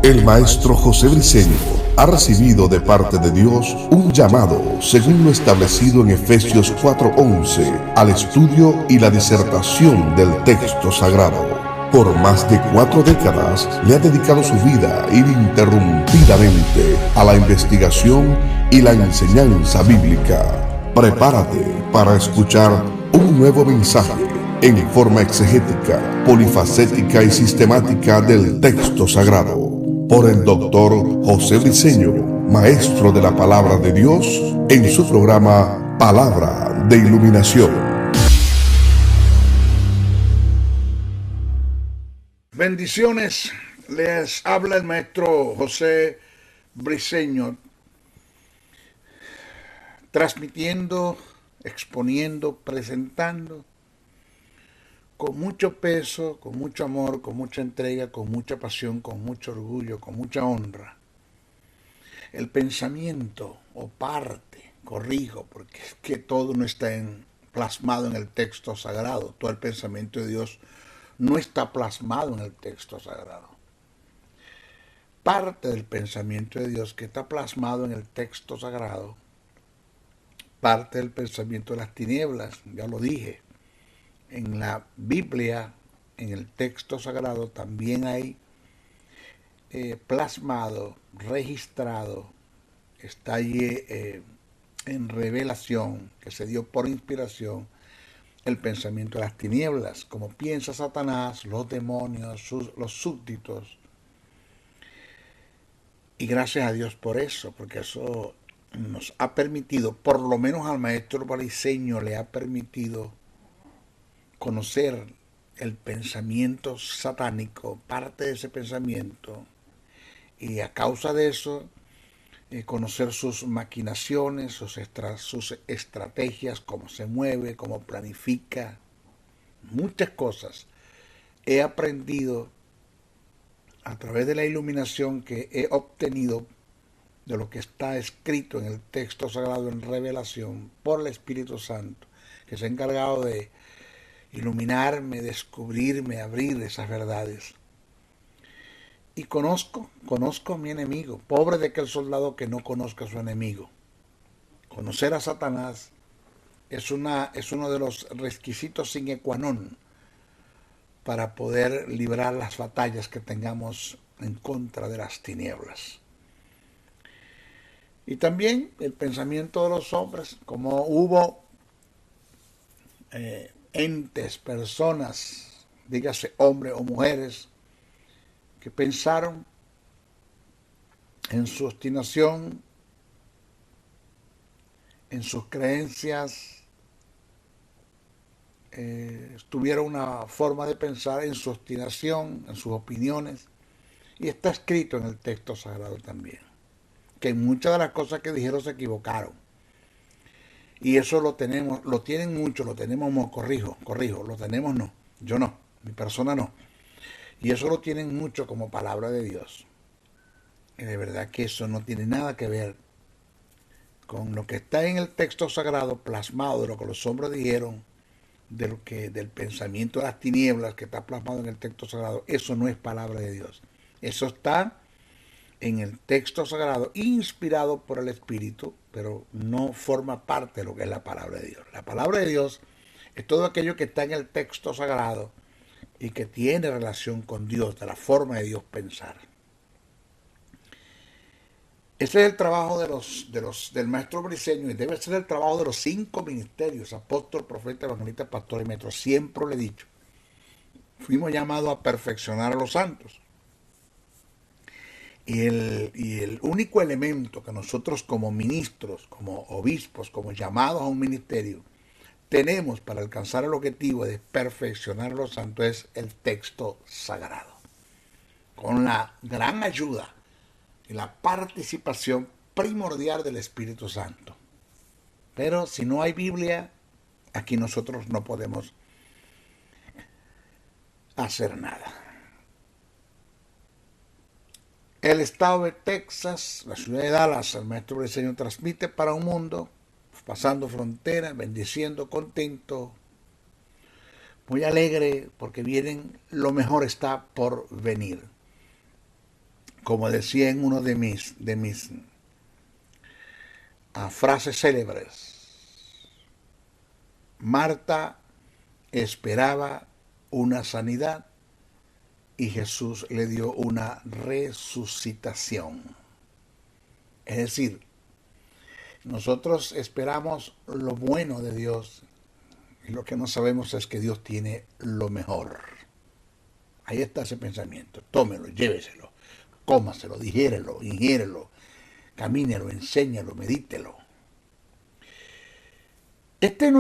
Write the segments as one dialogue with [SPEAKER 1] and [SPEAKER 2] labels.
[SPEAKER 1] El maestro José Briceño ha recibido de parte de Dios un llamado, según lo establecido en Efesios 4:11, al estudio y la disertación del texto sagrado. Por más de 4 décadas le ha dedicado su vida ininterrumpidamente a la investigación y la enseñanza bíblica. Prepárate para escuchar un nuevo mensaje en forma exegética, polifacética y sistemática del texto sagrado, por el doctor José Briceño, maestro de la palabra de Dios, en su programa Palabra de Iluminación.
[SPEAKER 2] Bendiciones, les habla el maestro José Briceño, transmitiendo, exponiendo, presentando con mucho peso, con mucho amor, con mucha entrega, con mucha pasión, con mucho orgullo, con mucha honra. El pensamiento o parte, corrijo, porque es que todo no está plasmado en el texto sagrado. Todo el pensamiento de Dios no está plasmado en el texto sagrado. Parte del pensamiento de Dios que está plasmado en el texto sagrado, parte del pensamiento de las tinieblas, ya lo dije. En la Biblia, en el texto sagrado, también hay plasmado, registrado, está allí en revelación, que se dio por inspiración, el pensamiento de las tinieblas, como piensa Satanás, los demonios, los súbditos. Y gracias a Dios por eso, porque eso nos ha permitido, por lo menos al maestro Briceño le ha permitido conocer el pensamiento satánico, parte de ese pensamiento, y a causa de eso, conocer sus maquinaciones, sus estrategias, cómo se mueve, cómo planifica, muchas cosas. He aprendido a través de la iluminación que he obtenido de lo que está escrito en el texto sagrado en revelación por el Espíritu Santo, que se ha encargado de iluminarme, descubrirme, abrir esas verdades. Y conozco a mi enemigo. Pobre de aquel soldado que no conozca a su enemigo. Conocer a Satanás es uno de los requisitos sine qua non para poder librar las batallas que tengamos en contra de las tinieblas. Y también el pensamiento de los hombres, como hubo entes, personas, dígase hombres o mujeres, que pensaron en su obstinación, en sus creencias, tuvieron una forma de pensar en su obstinación, en sus opiniones, y está escrito en el texto sagrado también, que en muchas de las cosas que dijeron se equivocaron. Y eso lo tienen muchos, lo tenemos, corrijo, lo tenemos no, yo no, mi persona no. Y eso lo tienen mucho como palabra de Dios. Y de verdad que eso no tiene nada que ver con lo que está en el texto sagrado plasmado, de lo que los hombres dijeron, del pensamiento de las tinieblas que está plasmado en el texto sagrado. Eso no es palabra de Dios. Eso está en el texto sagrado, inspirado por el Espíritu, pero no forma parte de lo que es la palabra de Dios. La palabra de Dios es todo aquello que está en el texto sagrado y que tiene relación con Dios, de la forma de Dios pensar. Ese es el trabajo del maestro Briceño, y debe ser el trabajo de los 5 ministerios: apóstol, profeta, evangelista, pastor y maestro. Siempre lo he dicho. Fuimos llamados a perfeccionar a los santos. Y el único elemento que nosotros como ministros, como obispos, como llamados a un ministerio, tenemos para alcanzar el objetivo de perfeccionar a los santos es el texto sagrado. Con la gran ayuda y la participación primordial del Espíritu Santo. Pero si no hay Biblia, aquí nosotros no podemos hacer nada. El estado de Texas, la ciudad de Dallas, el maestro Briceño transmite para un mundo, pasando fronteras, bendiciendo, contento, muy alegre, porque lo mejor está por venir. como decía en uno de mis frases célebres, Marta esperaba una sanidad y Jesús le dio una resucitación. Es decir, nosotros esperamos lo bueno de Dios y lo que no sabemos es que Dios tiene lo mejor. Ahí está ese pensamiento. Tómelo, lléveselo, cómaselo, digiérelo, ingiérelo, camínelo, enséñalo, medítelo. Este es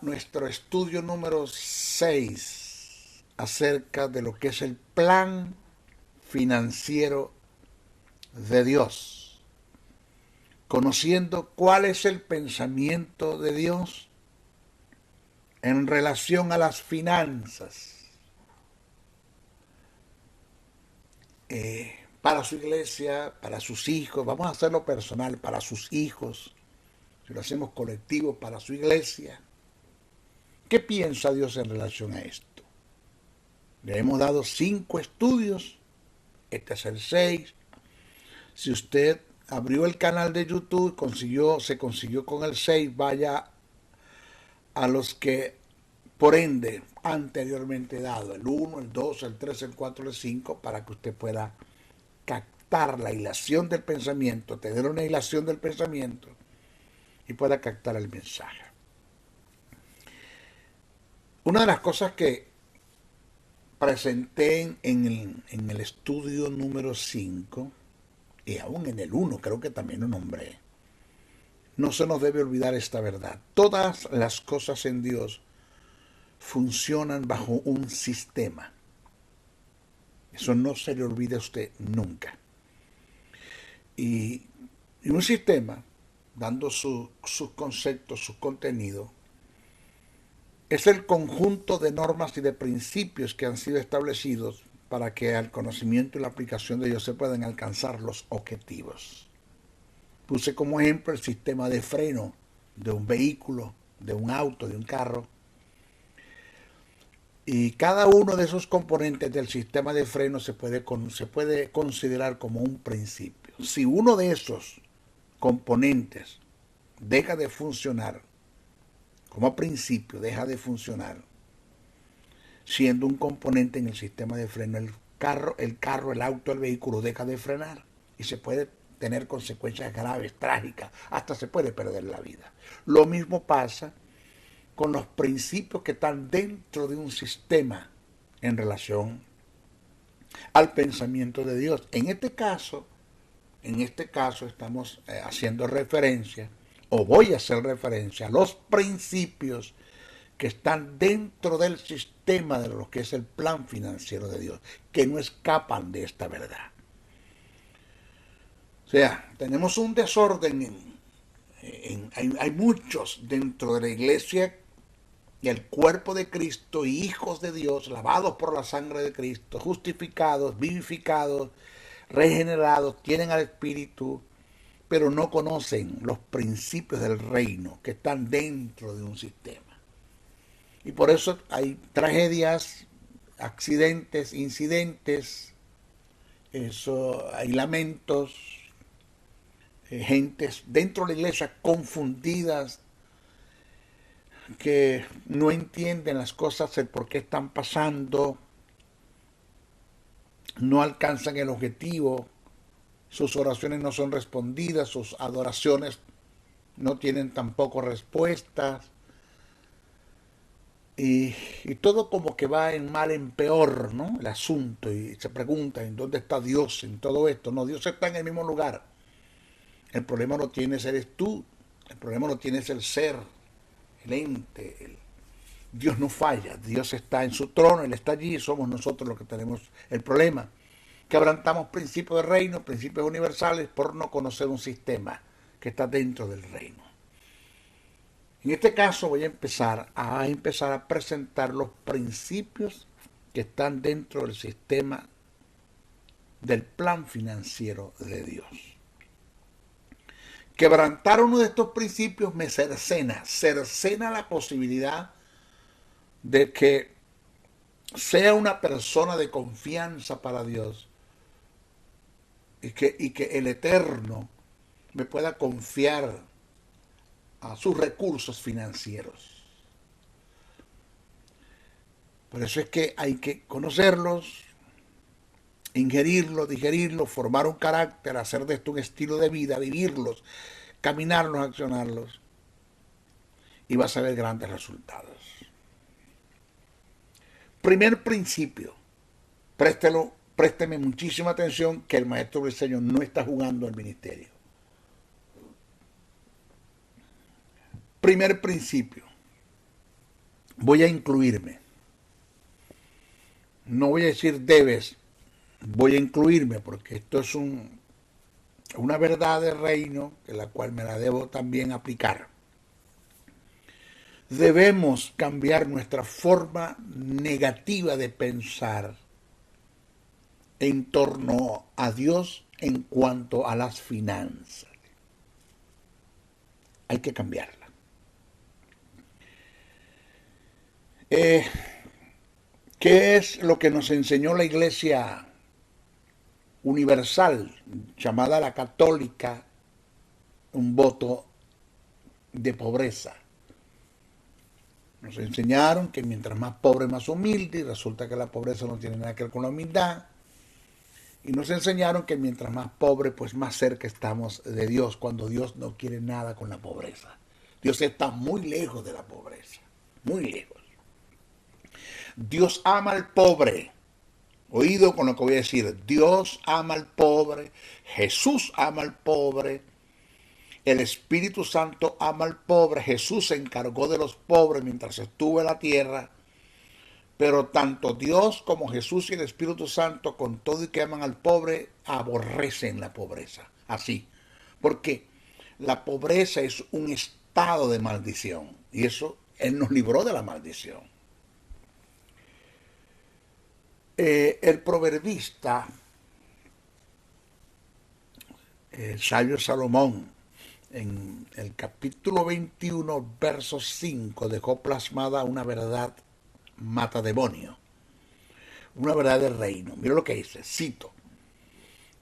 [SPEAKER 2] nuestro estudio número 6 acerca de lo que es el plan financiero de Dios. Conociendo cuál es el pensamiento de Dios en relación a las finanzas. Para su iglesia, para sus hijos, vamos a hacerlo personal, para sus hijos, si lo hacemos colectivo, para su iglesia. ¿Qué piensa Dios en relación a esto? Le hemos dado 5 estudios, este es el 6. Si usted abrió el canal de YouTube y se consiguió con el 6, vaya a los que por ende anteriormente dado, el 1, el 2, el 3, el 4, el 5, para que usted pueda captar la hilación del pensamiento, tener una hilación del pensamiento y pueda captar el mensaje. Una de las cosas que presenté en el estudio número 5, y aún en el 1 creo que también lo nombré, no se nos debe olvidar esta verdad. Todas las cosas en Dios funcionan bajo un sistema. Eso no se le olvide a usted nunca. Y un sistema, dando sus conceptos, sus contenidos, es el conjunto de normas y de principios que han sido establecidos para que al conocimiento y la aplicación de ellos se puedan alcanzar los objetivos. Puse como ejemplo el sistema de freno de un vehículo, de un auto, de un carro. Y cada uno de esos componentes del sistema de freno se puede considerar como un principio. Si uno de esos componentes deja de funcionar, como principio deja de funcionar, siendo un componente en el sistema de freno, el auto, el vehículo deja de frenar y se puede tener consecuencias graves, trágicas, hasta se puede perder la vida. Lo mismo pasa con los principios que están dentro de un sistema en relación al pensamiento de Dios. En este caso estamos haciendo referencia, o voy a hacer referencia a los principios que están dentro del sistema de lo que es el plan financiero de Dios, que no escapan de esta verdad. O sea, tenemos un desorden, hay muchos dentro de la iglesia, y el cuerpo de Cristo y hijos de Dios, lavados por la sangre de Cristo, justificados, vivificados, regenerados, tienen al Espíritu, pero no conocen los principios del reino que están dentro de un sistema. Y por eso hay tragedias, accidentes, incidentes, hay lamentos, gentes dentro de la iglesia confundidas, que no entienden las cosas, el por qué están pasando, no alcanzan el objetivo, sus oraciones no son respondidas, sus adoraciones no tienen tampoco respuestas, y todo como que va en mal en peor, ¿no? El asunto, y se preguntan, ¿dónde está Dios en todo esto? No, Dios está en el mismo lugar. El problema no tienes eres tú, el problema no tienes el ser, el ente. Dios no falla, Dios está en su trono, Él está allí, somos nosotros los que tenemos el problema. Quebrantamos principios de reino, principios universales, por no conocer un sistema que está dentro del reino. En este caso voy a empezar a presentar los principios que están dentro del sistema del plan financiero de Dios. Quebrantar uno de estos principios me cercena la posibilidad de que sea una persona de confianza para Dios, y que el Eterno me pueda confiar a sus recursos financieros. Por eso es que hay que conocerlos, ingerirlos, digerirlos, formar un carácter, hacer de esto un estilo de vida, vivirlos, caminarlos, accionarlos, y vas a ver grandes resultados. Primer principio, présteme muchísima atención, que el maestro briseño no está jugando el ministerio. Primer principio, voy a incluirme. No voy a decir debes, voy a incluirme, porque esto es una verdad del reino, en la cual me la debo también aplicar. Debemos cambiar nuestra forma negativa de pensar en torno a Dios en cuanto a las finanzas. Hay que cambiarla. ¿Qué es lo que nos enseñó la Iglesia universal, llamada la católica? Un voto de pobreza. Nos enseñaron que mientras más pobre, más humilde, y resulta que la pobreza no tiene nada que ver con la humildad. Y nos enseñaron que mientras más pobre, pues más cerca estamos de Dios, cuando Dios no quiere nada con la pobreza. Dios está muy lejos de la pobreza, muy lejos. Dios ama al pobre. Oído con lo que voy a decir. Dios ama al pobre, Jesús ama al pobre, el Espíritu Santo ama al pobre. Jesús se encargó de los pobres mientras estuvo en la tierra. Pero tanto Dios como Jesús y el Espíritu Santo, con todo y que aman al pobre, aborrecen la pobreza. Así. Porque la pobreza es un estado de maldición. Y eso, Él nos libró de la maldición. El proverbista, el sabio Salomón, en el capítulo 21, verso 5, dejó plasmada una verdad mata demonio, una verdad del reino. Mira lo que dice, cito.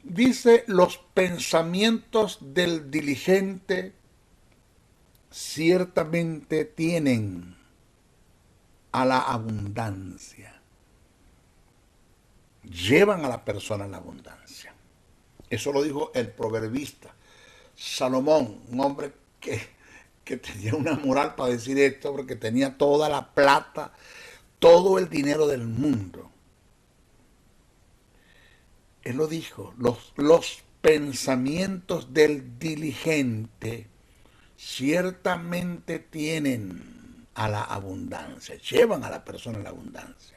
[SPEAKER 2] Dice, los pensamientos del diligente ciertamente tienen a la abundancia. Llevan a la persona a la abundancia. Eso lo dijo el proverbista Salomón, un hombre que tenía una moral para decir esto, porque tenía toda la plata, todo el dinero del mundo. Él lo dijo, los pensamientos del diligente ciertamente tienen a la abundancia, llevan a la persona a la abundancia.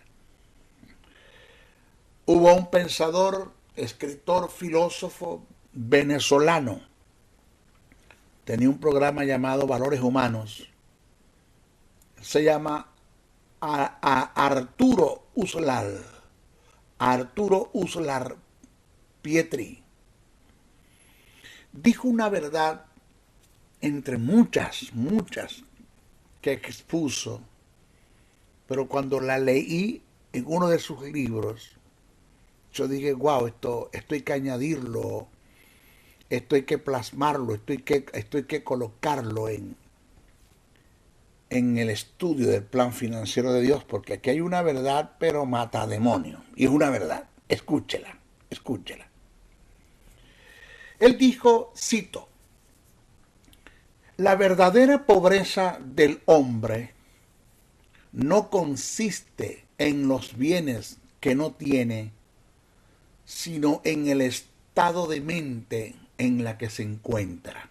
[SPEAKER 2] Hubo un pensador, escritor, filósofo venezolano. Tenía un programa llamado Valores Humanos. Se llama Arturo Uslar. Arturo Uslar Pietri. Dijo una verdad entre muchas que expuso, pero cuando la leí en uno de sus libros, yo dije, wow, esto hay que añadirlo, esto hay que plasmarlo, esto hay que colocarlo en el estudio del plan financiero de Dios, porque aquí hay una verdad, pero mata demonio. Y es una verdad. Escúchela, escúchela. Él dijo, cito, la verdadera pobreza del hombre no consiste en los bienes que no tiene, sino en el estado de mente en la que se encuentra.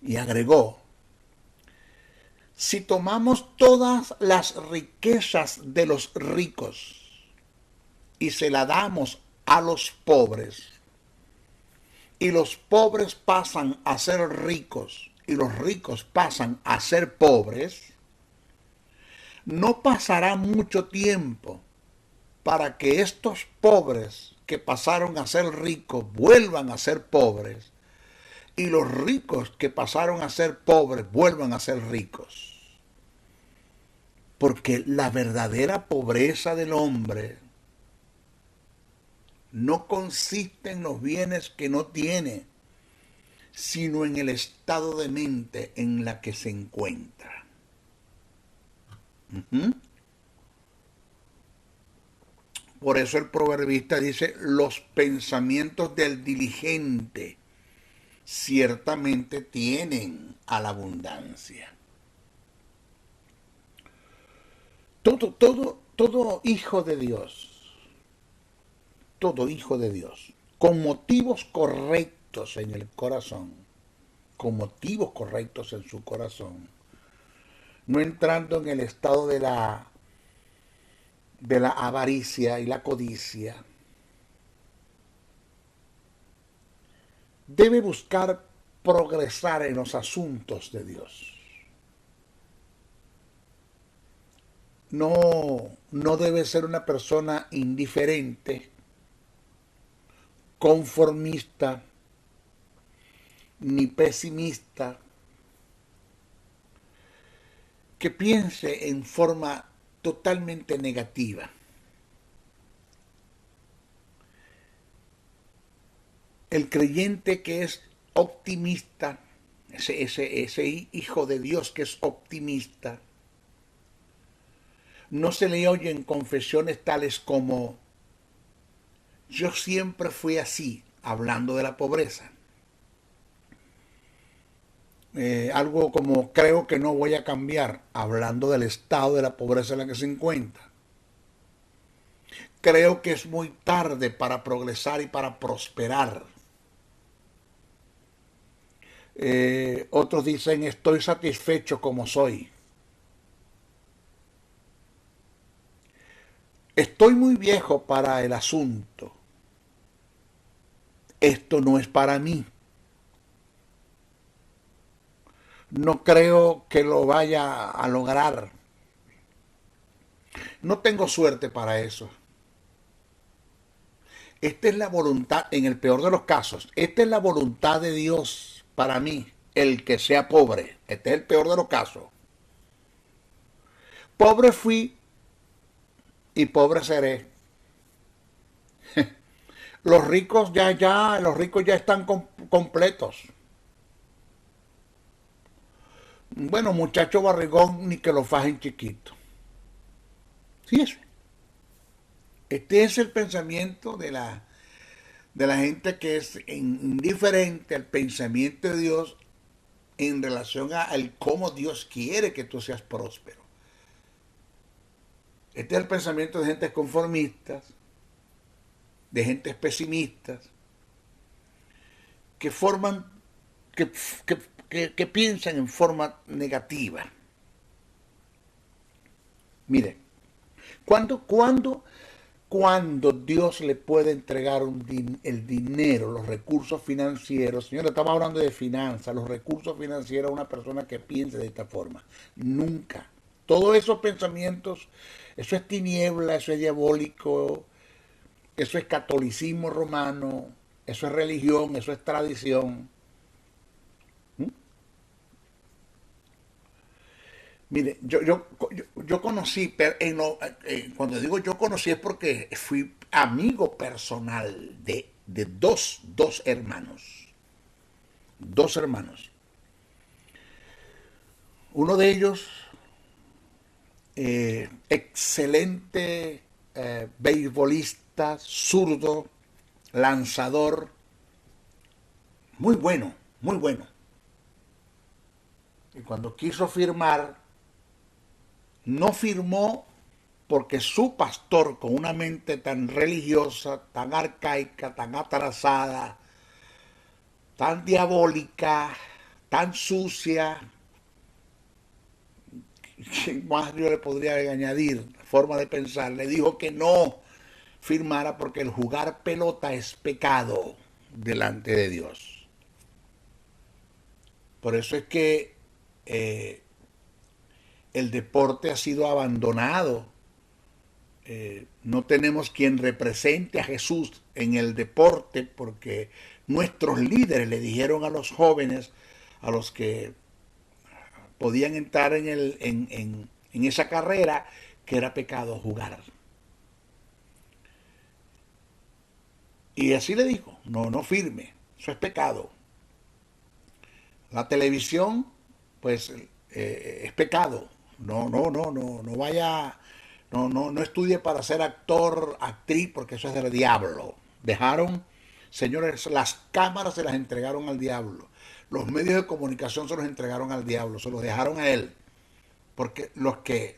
[SPEAKER 2] Y agregó, si tomamos todas las riquezas de los ricos y se la damos a los pobres, y los pobres pasan a ser ricos y los ricos pasan a ser pobres, no pasará mucho tiempo para que estos pobres que pasaron a ser ricos vuelvan a ser pobres y los ricos que pasaron a ser pobres vuelvan a ser ricos. Porque la verdadera pobreza del hombre no consiste en los bienes que no tiene, sino en el estado de mente en la que se encuentra. Por eso el proverbista dice, los pensamientos del diligente ciertamente tienen a la abundancia. Todo hijo de Dios, todo hijo de Dios, con motivos correctos en el corazón, con motivos correctos en su corazón, no entrando en el estado de la avaricia y la codicia, debe buscar progresar en los asuntos de Dios. No debe ser una persona indiferente, conformista, ni pesimista, que piense en forma totalmente negativa. El creyente que es optimista, ese hijo de Dios que es optimista, no se le oyen confesiones tales como yo siempre fui así, hablando de la pobreza. Algo como creo que no voy a cambiar, hablando del estado de la pobreza en la que se encuentra. Creo que es muy tarde para progresar y para prosperar. Otros dicen estoy satisfecho como soy. Estoy muy viejo para el asunto. Esto no es para mí. No creo que lo vaya a lograr. No tengo suerte para eso. Esta es la voluntad, en el peor de los casos, esta es la voluntad de Dios para mí, el que sea pobre. Este es el peor de los casos. Pobre fui y pobre seré. Los ricos ya están completos. Bueno, muchacho barrigón, ni que lo fajen chiquito. Sí, eso. Este es el pensamiento de la gente que es indiferente al pensamiento de Dios en relación al cómo Dios quiere que tú seas próspero. Este es el pensamiento de gentes conformistas, de gentes pesimistas, que forman, que piensan en forma negativa. Mire, ¿cuándo Dios le puede entregar el dinero, los recursos financieros? Señor, estamos hablando de finanzas, los recursos financieros a una persona que piense de esta forma. Nunca. Todos esos pensamientos, eso es tiniebla, eso es diabólico, eso es catolicismo romano, eso es religión, eso es tradición. Mire, yo conocí, cuando digo yo conocí es porque fui amigo personal de dos hermanos. Dos hermanos. Uno de ellos, excelente beisbolista, zurdo, lanzador, muy bueno, muy bueno. Y cuando quiso firmar, no firmó porque su pastor, con una mente tan religiosa, tan arcaica, tan atrasada, tan diabólica, tan sucia, ¿qué más yo le podría añadir? Forma de pensar, le dijo que no firmara porque el jugar pelota es pecado delante de Dios. Por eso es que el deporte ha sido abandonado. No tenemos quien represente a Jesús en el deporte porque nuestros líderes le dijeron a los jóvenes, a los que podían entrar en esa carrera, que era pecado jugar. Y así le dijo, no firme, eso es pecado. La televisión, pues, es pecado. No vaya, no estudie para ser actor, actriz, porque eso es del diablo. Dejaron, señores, las cámaras se las entregaron al diablo. Los medios de comunicación se los entregaron al diablo, se los dejaron a él. Porque los que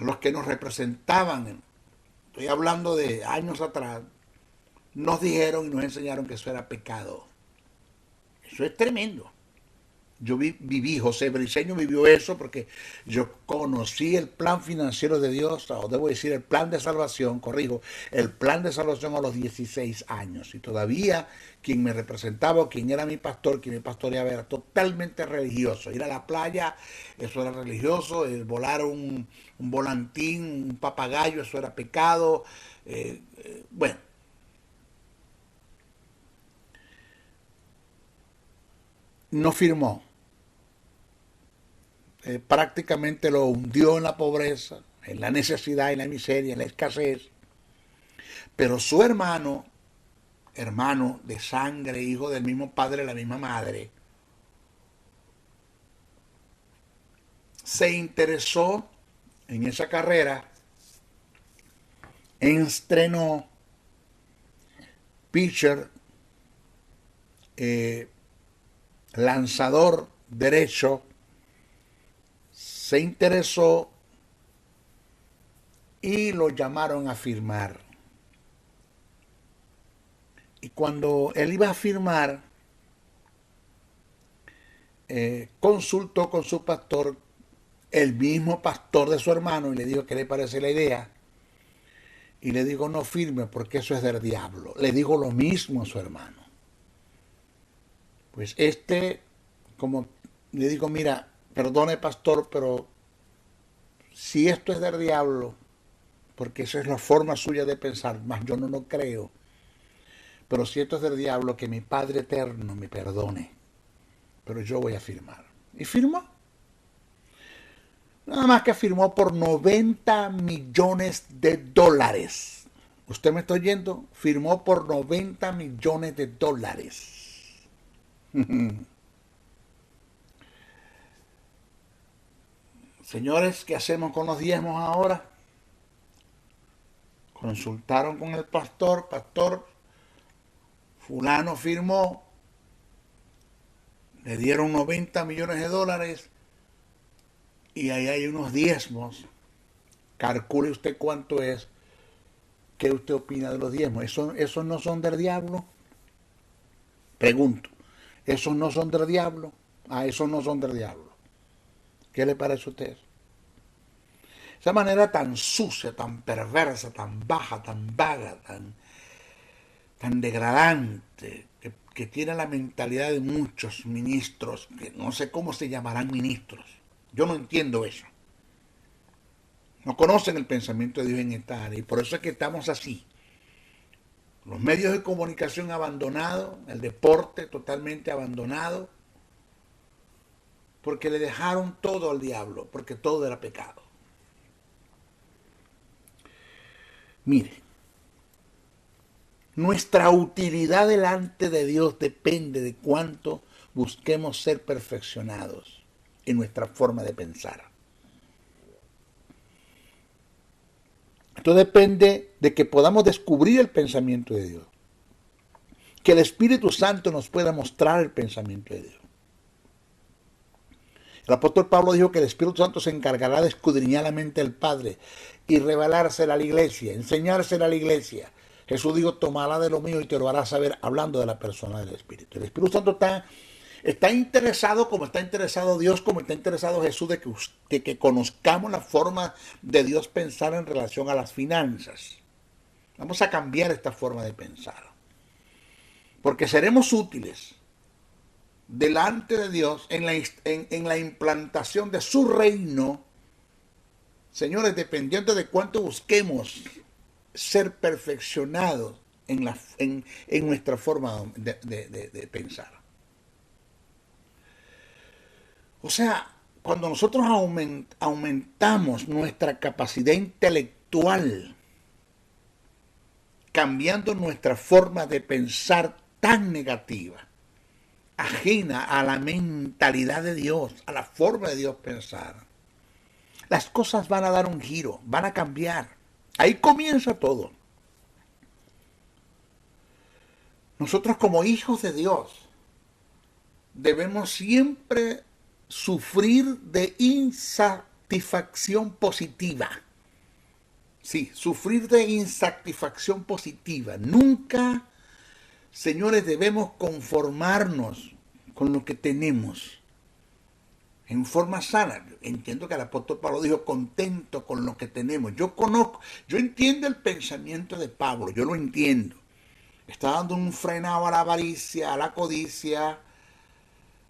[SPEAKER 2] nos representaban, estoy hablando de años atrás, nos dijeron y nos enseñaron que eso era pecado. Eso es tremendo. Yo viví, José Briceño vivió eso porque yo conocí el plan financiero de Dios, o debo decir el plan de salvación, corrijo, el plan de salvación a los 16 años. Y todavía quien me representaba, quien era mi pastor, quien me pastoreaba, era totalmente religioso. Ir a la playa, eso era religioso, el volar un volantín, un papagayo, eso era pecado. Bueno, no firmó. Prácticamente lo hundió en la pobreza, en la necesidad, en la miseria, en la escasez. Pero su hermano, hermano de sangre, hijo del mismo padre, la misma madre, se interesó en esa carrera, estrenó pitcher, lanzador derecho, se interesó y lo llamaron a firmar. Y cuando él iba a firmar, consultó con su pastor, el mismo pastor de su hermano, y le dijo: ¿qué le parece la idea? Y le digo: no firme porque eso es del diablo. Le digo lo mismo a su hermano. Pues como le digo: mira, perdone pastor, pero si esto es del diablo, porque esa es la forma suya de pensar, más yo no lo creo, pero si esto es del diablo, que mi Padre eterno me perdone, pero yo voy a firmar. Y firmó. Nada más que firmó por $90 millones. ¿Usted me está oyendo? Firmó por $90 millones. Señores, ¿qué hacemos con los diezmos ahora? Consultaron con el pastor, fulano firmó, le dieron $90 millones y ahí hay unos diezmos. Calcule usted cuánto es. ¿Qué usted opina de los diezmos? ¿Esos no son del diablo? Pregunto, ¿esos no son del diablo? Esos no son del diablo. ¿Qué le parece a usted? Esa manera tan sucia, tan perversa, tan baja, tan vaga, tan degradante, que tiene la mentalidad de muchos ministros, que no sé cómo se llamarán ministros. Yo no entiendo eso. No conocen el pensamiento de Dios en esta área, y por eso es que estamos así. Los medios de comunicación abandonados, el deporte totalmente abandonado, porque le dejaron todo al diablo, porque todo era pecado. Mire, nuestra utilidad delante de Dios depende de cuánto busquemos ser perfeccionados en nuestra forma de pensar. Esto depende de que podamos descubrir el pensamiento de Dios, que el Espíritu Santo nos pueda mostrar el pensamiento de Dios. El apóstol Pablo dijo que el Espíritu Santo se encargará de escudriñar la mente del Padre y revelársela a la iglesia, enseñársela a la iglesia. Jesús dijo: tomará de lo mío y te lo hará saber, hablando de la persona del Espíritu. El Espíritu Santo está interesado, como está interesado Dios, como está interesado Jesús, de que conozcamos la forma de Dios pensar en relación a las finanzas. Vamos a cambiar esta forma de pensar, porque seremos útiles delante de Dios en la implantación de su reino, señores, dependiendo de cuánto busquemos ser perfeccionados en nuestra forma de pensar. O sea, cuando nosotros aumentamos nuestra capacidad intelectual, cambiando nuestra forma de pensar tan negativa, ajena a la mentalidad de Dios, a la forma de Dios pensar, las cosas van a dar un giro, van a cambiar. Ahí comienza todo. Nosotros como hijos de Dios debemos siempre sufrir de insatisfacción positiva. Sí, sufrir de insatisfacción positiva. Nunca, señores, debemos conformarnos con lo que tenemos en forma sana. Entiendo que el apóstol Pablo dijo contento con lo que tenemos. Yo entiendo el pensamiento de Pablo, yo lo entiendo. Está dando un frenado a la avaricia, a la codicia,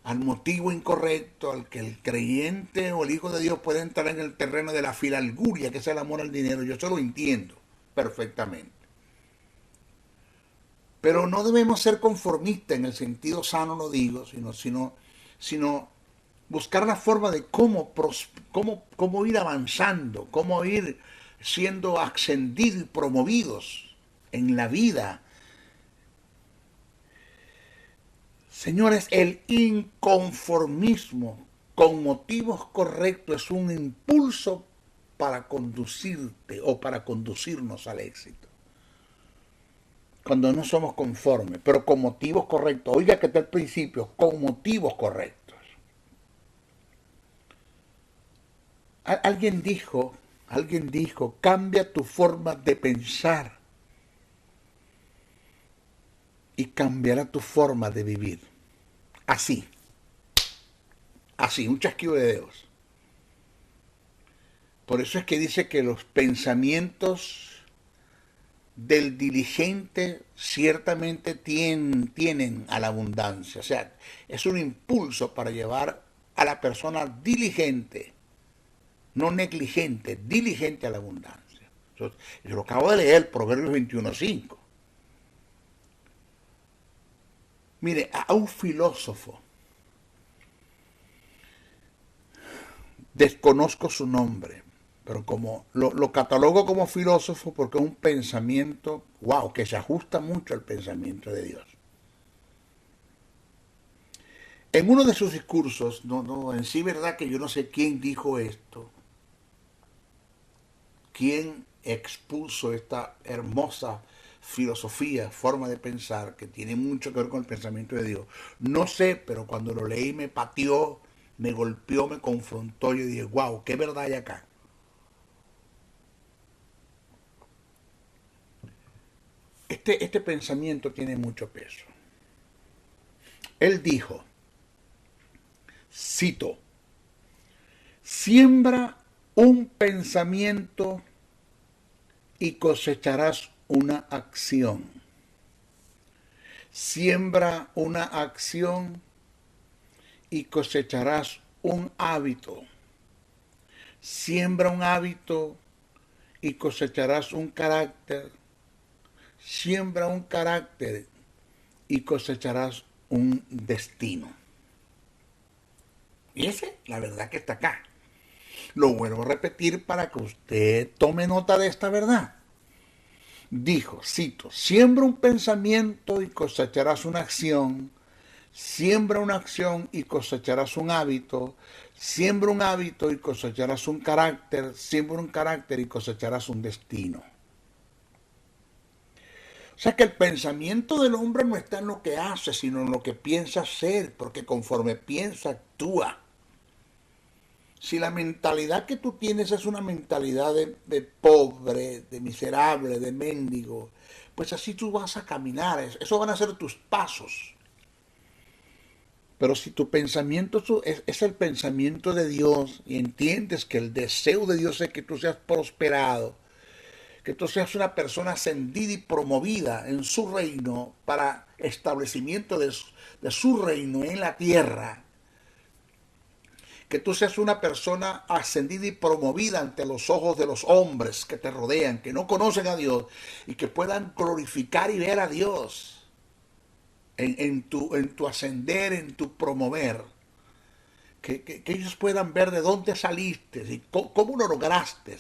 [SPEAKER 2] al motivo incorrecto, al que el creyente o el hijo de Dios puede entrar en el terreno de la filalguria, que es el amor al dinero. Yo eso lo entiendo perfectamente. Pero no debemos ser conformistas en el sentido sano, lo digo, sino buscar la forma de cómo ir avanzando, cómo ir siendo ascendidos y promovidos en la vida. Señores, el inconformismo con motivos correctos es un impulso para conducirte o para conducirnos al éxito. Cuando no somos conformes, pero con motivos correctos. Oiga que está el principio, con motivos correctos. Alguien dijo, cambia tu forma de pensar y cambiará tu forma de vivir. Así, un chasquido de dedos. Por eso es que dice que los pensamientos del diligente ciertamente tienen a la abundancia. O sea, es un impulso para llevar a la persona diligente, no negligente, diligente a la abundancia. Yo lo acabo de leer, Proverbios 21:5. Mire, a un filósofo, desconozco su nombre, pero como lo catalogo como filósofo porque es un pensamiento, wow, que se ajusta mucho al pensamiento de Dios. En uno de sus discursos, en sí verdad que yo no sé quién dijo esto, quién expuso esta hermosa filosofía, forma de pensar, que tiene mucho que ver con el pensamiento de Dios. No sé, pero cuando lo leí me pateó, me golpeó, me confrontó y yo dije, wow, ¿qué verdad hay acá? Este pensamiento tiene mucho peso. Él dijo, cito, siembra un pensamiento y cosecharás una acción. Siembra una acción y cosecharás un hábito. Siembra un hábito y cosecharás un carácter. Siembra un carácter y cosecharás un destino. Y la verdad que está acá. Lo vuelvo a repetir para que usted tome nota de esta verdad. Dijo, cito, siembra un pensamiento y cosecharás una acción. Siembra una acción y cosecharás un hábito. Siembra un hábito y cosecharás un carácter. Siembra un carácter y cosecharás un destino. O sea que el pensamiento del hombre no está en lo que hace, sino en lo que piensa hacer, porque conforme piensa, actúa. Si la mentalidad que tú tienes es una mentalidad de pobre, de miserable, de mendigo, pues así tú vas a caminar, eso van a ser tus pasos. Pero si tu pensamiento es el pensamiento de Dios y entiendes que el deseo de Dios es que tú seas prosperado, que tú seas una persona ascendida y promovida en su reino para establecimiento de su reino en la tierra, que tú seas una persona ascendida y promovida ante los ojos de los hombres que te rodean, que no conocen a Dios y que puedan glorificar y ver a Dios en tu ascender, en tu promover. Que ellos puedan ver de dónde saliste y cómo lo lograste.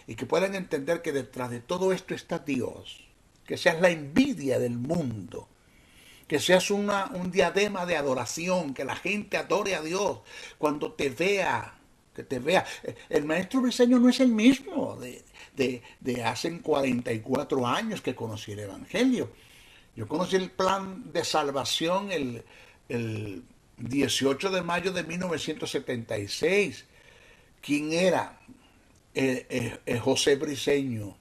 [SPEAKER 2] Y que puedan entender que detrás de todo esto está Dios, que seas la envidia del mundo, que seas un diadema de adoración, que la gente adore a Dios cuando te vea, que te vea. El maestro Briceño no es el mismo de hace 44 años que conocí el Evangelio. Yo conocí el plan de salvación el 18 de mayo de 1976. ¿Quién era? José Briceño,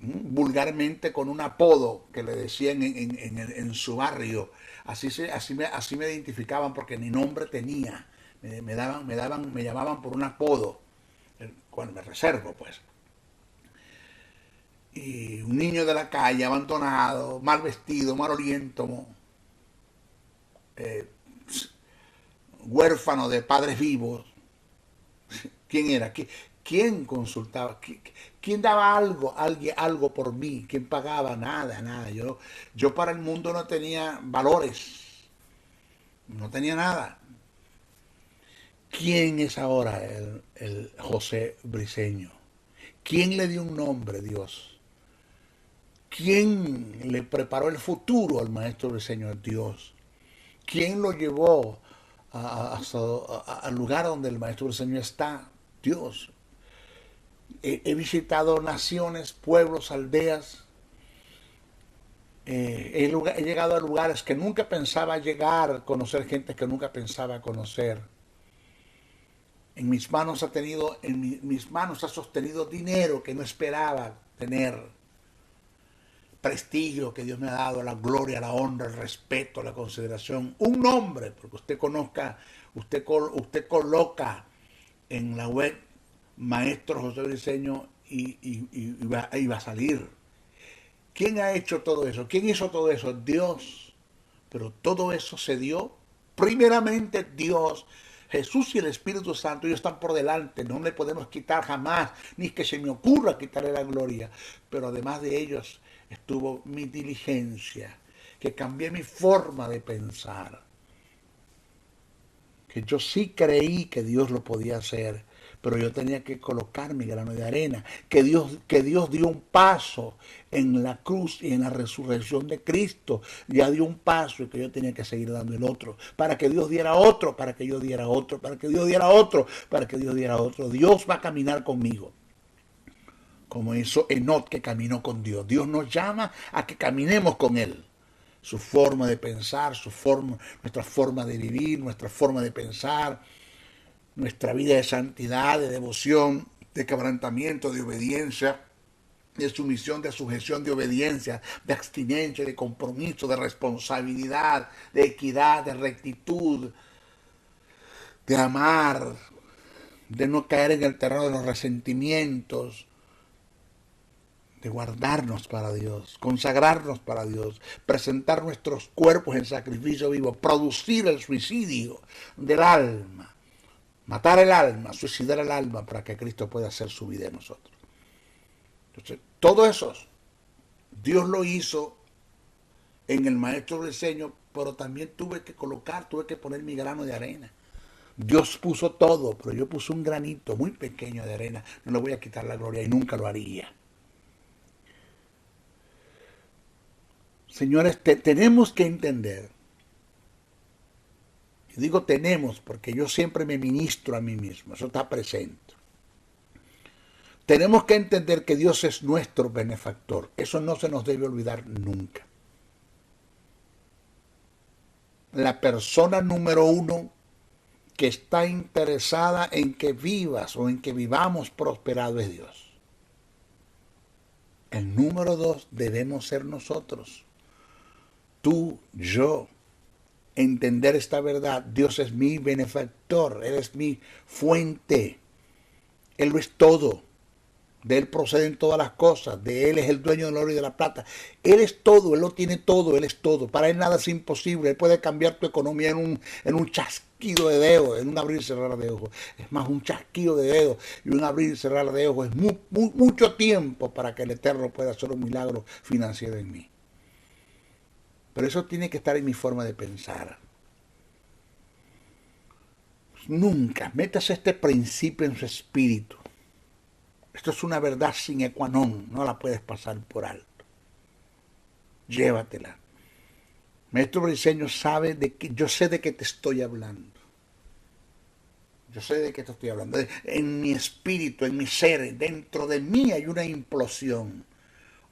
[SPEAKER 2] vulgarmente con un apodo que le decían en su barrio. Así me identificaban porque ni nombre tenía. Me llamaban por un apodo, el cual me reservo, pues. Y un niño de la calle, abandonado, mal vestido, mal oriento, eh, huérfano de padres vivos. ¿Quién era? ¿Quién consultaba? ¿Quién daba algo por mí? ¿Quién pagaba? Nada. Yo para el mundo no tenía valores, no tenía nada. ¿Quién es ahora el José Briceño? ¿Quién le dio un nombre? Dios. ¿Quién le preparó el futuro al maestro Briceño? Dios. ¿Quién lo llevó al lugar donde el maestro Briceño está? Dios. He visitado naciones, pueblos, aldeas. He llegado a lugares que nunca pensaba llegar, conocer gente que nunca pensaba conocer. En mis manos ha sostenido dinero que no esperaba tener, prestigio que Dios me ha dado, la gloria, la honra, el respeto, la consideración, un nombre, porque usted coloca en la web Maestro José Briceño y va a salir. ¿Quién ha hecho todo eso? ¿Quién hizo todo eso? Dios. Pero todo eso se dio primeramente Dios. Jesús y el Espíritu Santo, ellos están por delante, no le podemos quitar jamás, ni que se me ocurra quitarle la gloria. Pero además de ellos estuvo mi diligencia, que cambié mi forma de pensar, que yo sí creí que Dios lo podía hacer, pero yo tenía que colocar mi grano de arena, que Dios dio un paso en la cruz y en la resurrección de Cristo, ya dio un paso y que yo tenía que seguir dando el otro, para que Dios diera otro, para que yo diera otro, para que Dios diera otro, para que Dios diera otro. Dios va a caminar conmigo, como hizo Enoc, que caminó con Dios. Dios nos llama a que caminemos con Él. Su forma de pensar, nuestra forma de vivir, nuestra forma de pensar, nuestra vida de santidad, de devoción, de quebrantamiento, de obediencia, de sumisión, de sujeción, de obediencia, de abstinencia, de compromiso, de responsabilidad, de equidad, de rectitud, de amar, de no caer en el terreno de los resentimientos, de guardarnos para Dios, consagrarnos para Dios, presentar nuestros cuerpos en sacrificio vivo, producir el suicidio del alma, matar el alma, suicidar el alma para que Cristo pueda hacer su vida en nosotros. Entonces, todo eso Dios lo hizo en el maestro Briceño, pero también tuve que poner mi grano de arena. Dios puso todo, pero yo puse un granito muy pequeño de arena. No le voy a quitar la gloria y nunca lo haría. Señores, tenemos que entender, y digo tenemos porque yo siempre me ministro a mí mismo, eso está presente. Tenemos que entender que Dios es nuestro benefactor, eso no se nos debe olvidar nunca. La persona número uno que está interesada en que vivas o en que vivamos prosperado es Dios. El número dos debemos ser nosotros. Tú, yo, entender esta verdad. Dios es mi benefactor, Él es mi fuente, Él lo es todo, de Él proceden todas las cosas, de Él es el dueño del oro y de la plata. Él es todo, Él lo tiene todo, Él es todo. Para Él nada es imposible, Él puede cambiar tu economía en un chasquido de dedos, en un abrir y cerrar de ojos. Es más, un chasquido de dedos y un abrir y cerrar de ojos es mucho tiempo para que el Eterno pueda hacer un milagro financiero en mí. Pero eso tiene que estar en mi forma de pensar. Nunca metas este principio en su espíritu. Esto es una verdad sine qua non, no la puedes pasar por alto. llévatela. Maestro Briceño sabe de que yo sé de qué te estoy hablando. Yo sé de qué te estoy hablando. En mi espíritu, en mi ser, dentro de mí hay una implosión.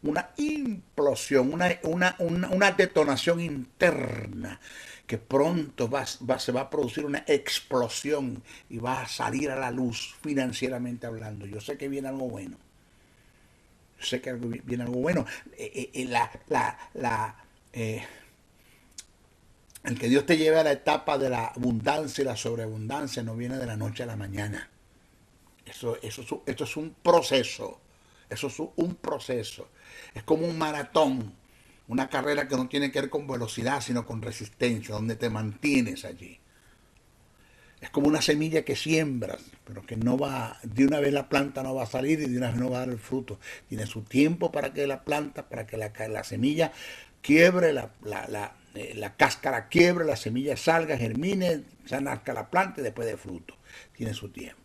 [SPEAKER 2] Una implosión, una detonación interna que pronto se va a producir una explosión y va a salir a la luz financieramente hablando. Yo sé que viene algo bueno. Yo sé que viene algo bueno. El que Dios te lleve a la etapa de la abundancia y la sobreabundancia no viene de la noche a la mañana. Esto es un proceso. Eso es un proceso. Es como un maratón. Una carrera que no tiene que ver con velocidad, sino con resistencia, donde te mantienes allí. Es como una semilla que siembras, pero que no va, de una vez la planta no va a salir y de una vez no va a dar el fruto. Tiene su tiempo para que la planta, para que la semilla quiebre, la cáscara quiebre, la semilla salga, germine, se nazca la planta y después de fruto. Tiene su tiempo.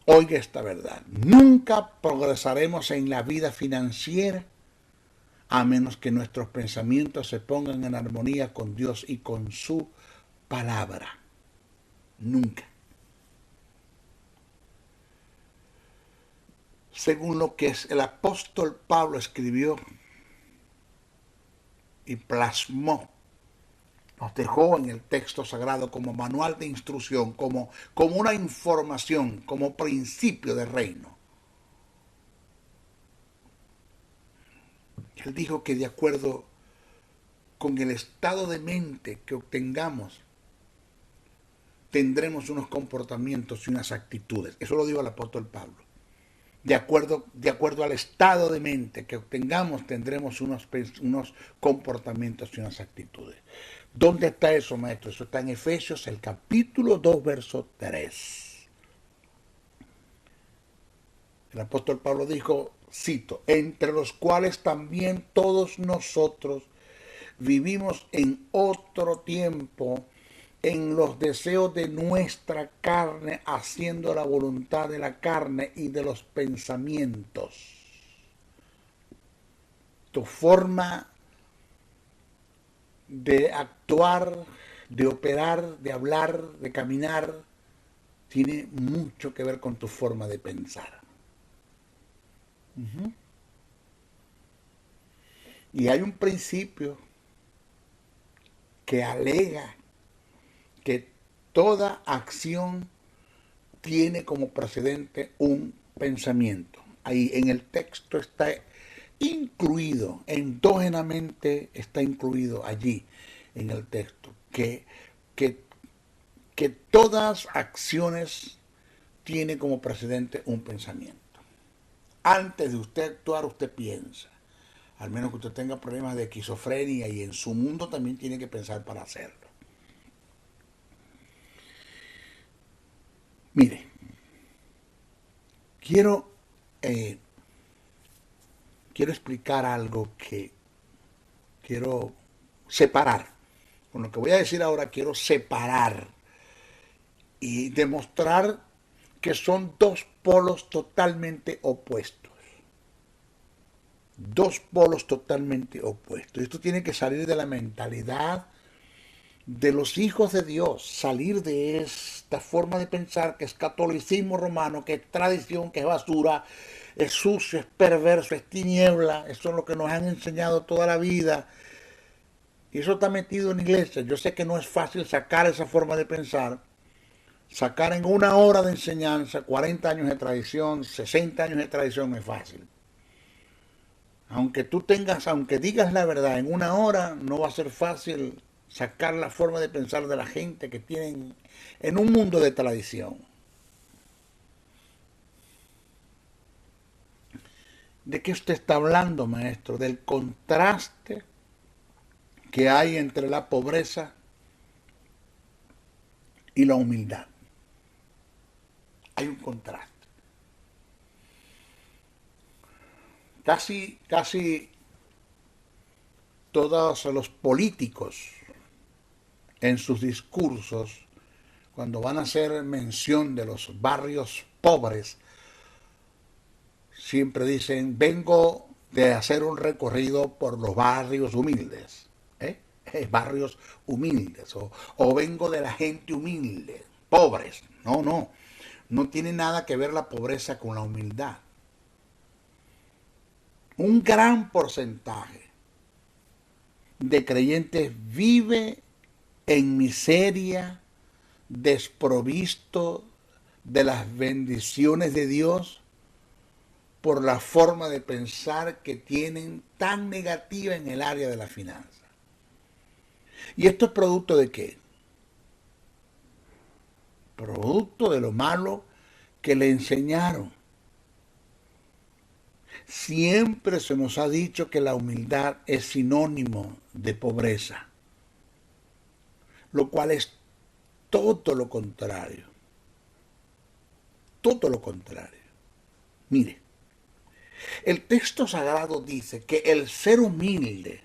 [SPEAKER 2] Oiga esta verdad, nunca progresaremos en la vida financiera a menos que nuestros pensamientos se pongan en armonía con Dios y con su palabra. Nunca. Según lo que el apóstol Pablo escribió y plasmó, nos dejó en el texto sagrado como manual de instrucción, como una información, como principio de reino. Él dijo que de acuerdo con el estado de mente que obtengamos, tendremos unos comportamientos y unas actitudes. Eso lo dijo el apóstol Pablo. De acuerdo al estado de mente que obtengamos, tendremos unos comportamientos y unas actitudes. ¿Dónde está eso, maestro? Eso está en Efesios, el capítulo 2, verso 3. El apóstol Pablo dijo, cito, entre los cuales también todos nosotros vivimos en otro tiempo en los deseos de nuestra carne, haciendo la voluntad de la carne y de los pensamientos. Tu forma de actuar, de operar, de hablar, de caminar, tiene mucho que ver con tu forma de pensar. Y hay un principio que alega que toda acción tiene como precedente un pensamiento. Ahí en el texto está incluido, endógenamente está incluido allí en el texto, que todas acciones tiene como precedente un pensamiento. Antes de usted actuar, usted piensa. Al menos que usted tenga problemas de esquizofrenia y en su mundo también tiene que pensar para hacerlo. Mire, quiero explicar algo que quiero separar. Con lo que voy a decir ahora quiero separar y demostrar que son dos polos totalmente opuestos. Dos polos totalmente opuestos. Esto tiene que salir de la mentalidad de los hijos de Dios, salir de esta forma de pensar que es catolicismo romano, que es tradición, que es basura, es sucio, es perverso, es tiniebla. Eso es lo que nos han enseñado toda la vida. Y eso está metido en la iglesia. Yo sé que no es fácil sacar esa forma de pensar, sacar en una hora de enseñanza 40 años de tradición, 60 años de tradición, no es fácil. Aunque digas la verdad, en una hora no va a ser fácil sacar la forma de pensar de la gente que tienen en un mundo de tradición. ¿De qué usted está hablando, maestro? Del contraste que hay entre la pobreza y la humildad. Hay un contraste. Casi todos los políticos en sus discursos, cuando van a hacer mención de los barrios pobres, siempre dicen, vengo de hacer un recorrido por los barrios humildes, barrios humildes, o vengo de la gente humilde, pobres. No tiene nada que ver la pobreza con la humildad. Un gran porcentaje de creyentes vive en miseria, desprovisto de las bendiciones de Dios por la forma de pensar que tienen tan negativa en el área de la finanza. ¿Y esto es producto de qué? Producto de lo malo que le enseñaron. Siempre se nos ha dicho que la humildad es sinónimo de pobreza, lo cual es todo lo contrario. Todo lo contrario. Mire, el texto sagrado dice que el ser humilde,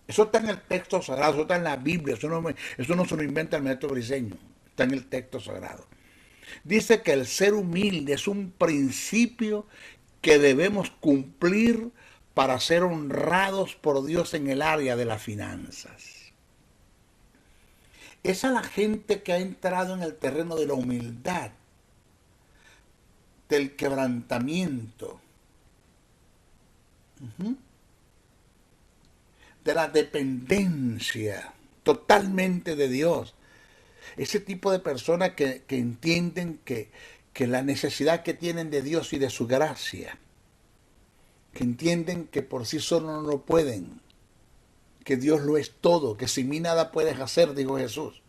[SPEAKER 2] eso está en el texto sagrado, eso está en la Biblia, eso no se lo inventa el maestro Briceño, está en el texto sagrado. Dice que el ser humilde es un principio que debemos cumplir para ser honrados por Dios en el área de las finanzas. Es a la gente que ha entrado en el terreno de la humildad, del quebrantamiento, de la dependencia totalmente de Dios. Ese tipo de personas que entienden que la necesidad que tienen de Dios y de su gracia, que entienden que por sí solos no lo pueden, que Dios lo es todo, que sin mí nada puedes hacer, dijo Jesús.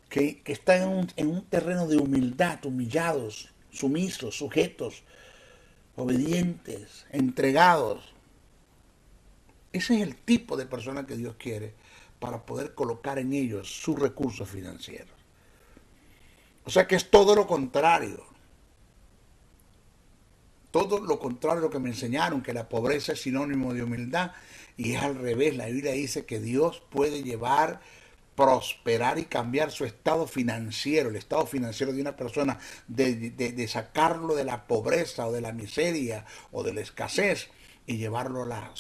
[SPEAKER 2] Que están en un terreno de humildad, humillados, sumisos, sujetos, obedientes, entregados. Ese es el tipo de persona que Dios quiere para poder colocar en ellos sus recursos financieros. O sea que es todo lo contrario. Todo lo contrario a lo que me enseñaron, que la pobreza es sinónimo de humildad, y es al revés. La Biblia dice que Dios puede llevar, prosperar y cambiar su estado financiero, el estado financiero de una persona, de sacarlo de la pobreza o de la miseria o de la escasez y llevarlo a la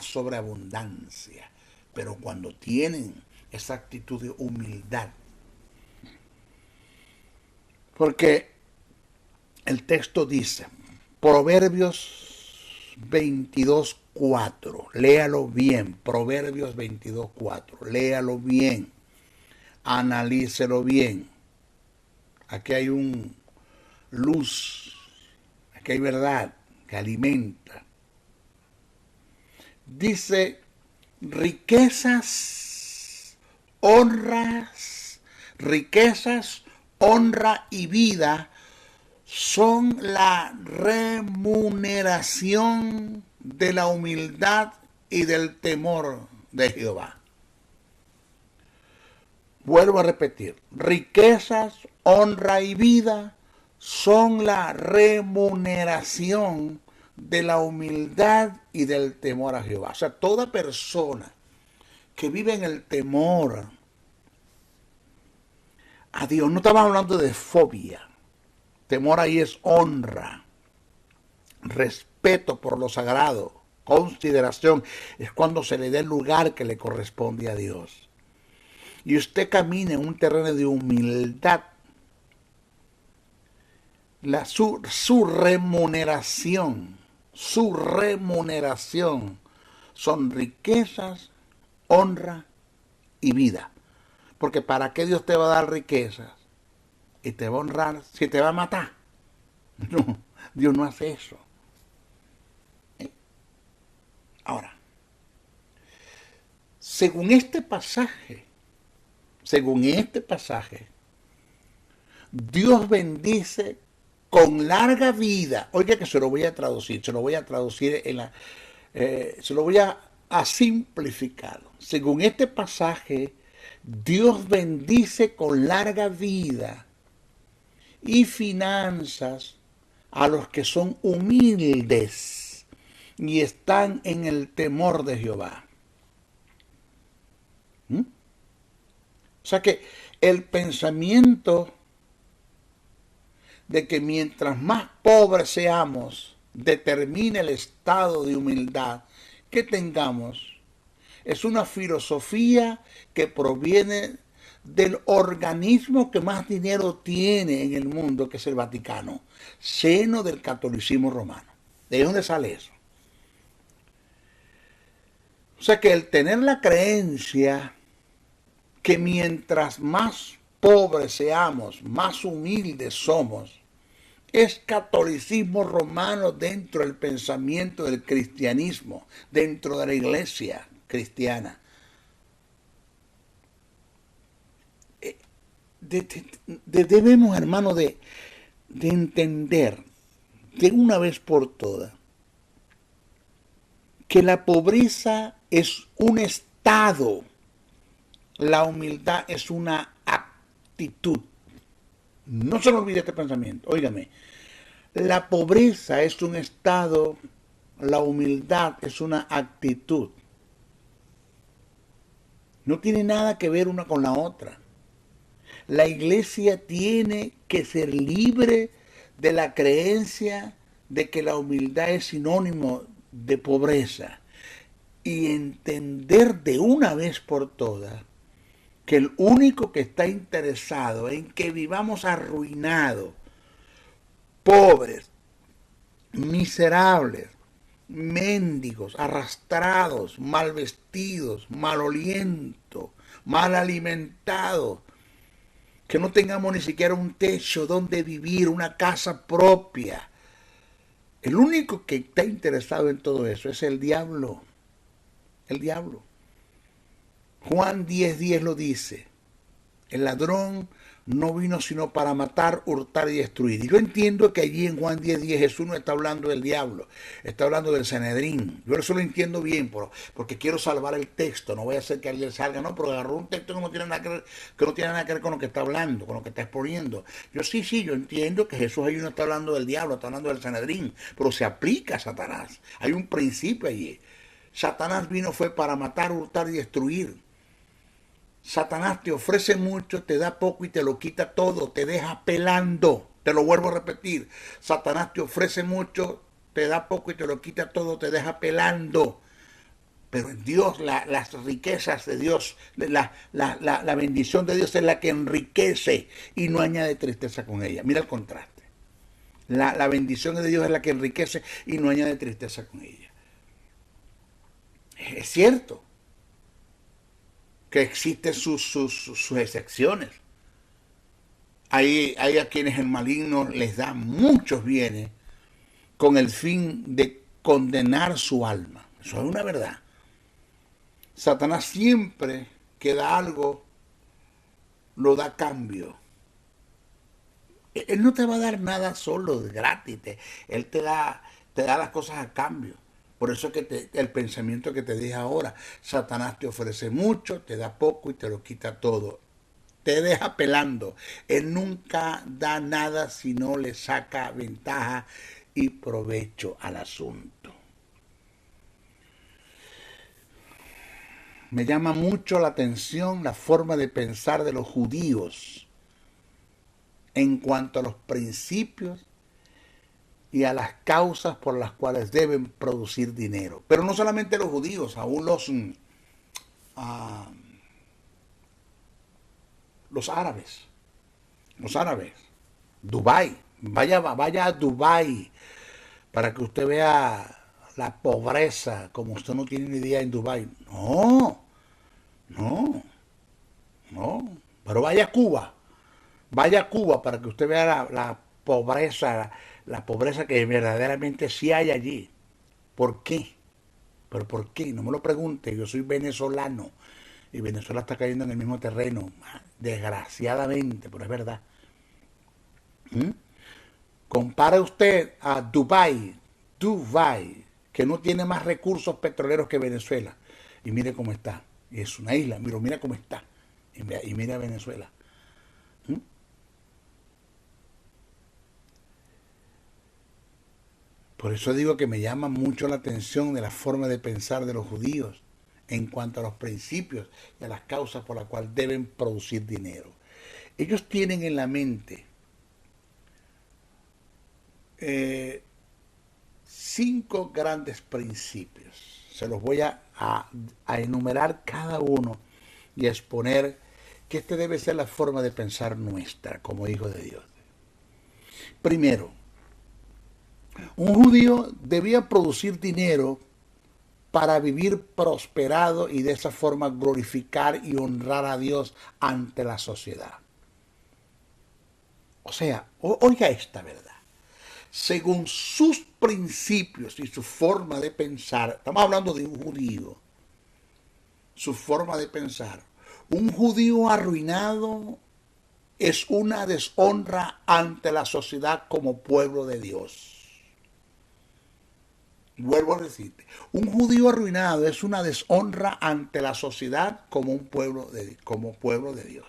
[SPEAKER 2] sobreabundancia. Pero cuando tienen esa actitud de humildad, porque el texto dice, Proverbios 22:4, léalo bien, Proverbios 22:4, léalo bien, analícelo bien. Aquí hay un luz, aquí hay verdad que alimenta. Dice, riquezas, honra y vida son la remuneración de la humildad y del temor de Jehová. Vuelvo a repetir, riquezas, honra y vida son la remuneración de la humildad y del temor a Jehová. O sea, toda persona que vive en el temor a Dios, no estamos hablando de fobia. Temor ahí es honra, respeto por lo sagrado, consideración. Es cuando se le da el lugar que le corresponde a Dios. Y usted camina en un terreno de humildad. Su remuneración son riquezas, honra y vida. Porque ¿para qué Dios te va a dar riquezas y te va a honrar si te va a matar? No, Dios no hace eso. Ahora, según este pasaje, Dios bendice con larga vida. Oiga que se lo voy a traducir se lo voy a simplificar. Según este pasaje, Dios bendice con larga vida y finanzas a los que son humildes y están en el temor de Jehová. O sea que el pensamiento de que mientras más pobres seamos, determina el estado de humildad que tengamos. Es una filosofía que proviene del organismo que más dinero tiene en el mundo, que es el Vaticano, seno del catolicismo romano. ¿De dónde sale eso? O sea que el tener la creencia que mientras más pobres seamos, más humildes somos, es catolicismo romano dentro del pensamiento del cristianismo, dentro de la iglesia cristiana. Debemos, hermano, de entender de una vez por todas que la pobreza es un estado, la humildad es una actitud. No se lo olvide este pensamiento. Óigame, la pobreza es un estado, la humildad es una actitud. No tiene nada que ver una con la otra. La iglesia tiene que ser libre de la creencia de que la humildad es sinónimo de pobreza y entender de una vez por todas que el único que está interesado en que vivamos arruinados, pobres, miserables, mendigos, arrastrados, mal vestidos, malolientos, mal alimentados, que no tengamos ni siquiera un techo donde vivir, una casa propia. El único que está interesado en todo eso es el diablo. El diablo. Juan 10:10 lo dice. El ladrón no vino sino para matar, hurtar y destruir. Y yo entiendo que allí en Juan 10:10 Jesús no está hablando del diablo, está hablando del Sanedrín. Yo eso lo entiendo bien, porque quiero salvar el texto. No voy a hacer que alguien salga, no, pero agarró un texto que no tiene nada que ver con lo que está hablando, con lo que está exponiendo. Yo yo entiendo que Jesús ahí no está hablando del diablo, está hablando del Sanedrín, pero se aplica a Satanás. Hay un principio allí. Satanás fue para matar, hurtar y destruir. Satanás te ofrece mucho, te da poco y te lo quita todo, te deja pelando. Te lo vuelvo a repetir. Satanás te ofrece mucho, te da poco y te lo quita todo, te deja pelando. Pero en Dios, las riquezas de Dios, la bendición de Dios es la que enriquece y no añade tristeza con ella. Mira el contraste. La bendición de Dios es la que enriquece y no añade tristeza con ella. Es cierto que existen sus excepciones. Hay a quienes el maligno les da muchos bienes con el fin de condenar su alma. Eso es una verdad. Satanás siempre que da algo, lo da a cambio. Él no te va a dar nada solo, gratis. Él te da las cosas a cambio. Por eso es que el pensamiento que te dije ahora, Satanás te ofrece mucho, te da poco y te lo quita todo. Te deja pelando. Él nunca da nada si no le saca ventaja y provecho al asunto. Me llama mucho la atención la forma de pensar de los judíos en cuanto a los principios y a las causas por las cuales deben producir dinero. Pero no solamente los judíos, aún los árabes. Los árabes. Dubái. Vaya a Dubái para que usted vea la pobreza como usted no tiene ni idea en Dubái. No. Pero vaya a Cuba. Vaya a Cuba para que usted vea la pobreza, la pobreza que verdaderamente sí hay allí. ¿Por qué? ¿Pero por qué? No me lo pregunte. Yo soy venezolano y Venezuela está cayendo en el mismo terreno, desgraciadamente, pero es verdad. Compare usted a Dubái, que no tiene más recursos petroleros que Venezuela, y mire cómo está. Es una isla, mira cómo está, y mira Venezuela. Por eso digo que me llama mucho la atención de la forma de pensar de los judíos en cuanto a los principios y a las causas por las cuales deben producir dinero. Ellos tienen en la mente 5 grandes principios. Se los voy a enumerar cada uno y a exponer que este debe ser la forma de pensar nuestra como hijos de Dios. Primero, un judío debía producir dinero para vivir prosperado y de esa forma glorificar y honrar a Dios ante la sociedad. O sea, oiga esta verdad. Según sus principios y su forma de pensar, estamos hablando de un judío, su forma de pensar, un judío arruinado es una deshonra ante la sociedad como pueblo de Dios. Vuelvo a decirte, un judío arruinado es una deshonra ante la sociedad como pueblo de Dios.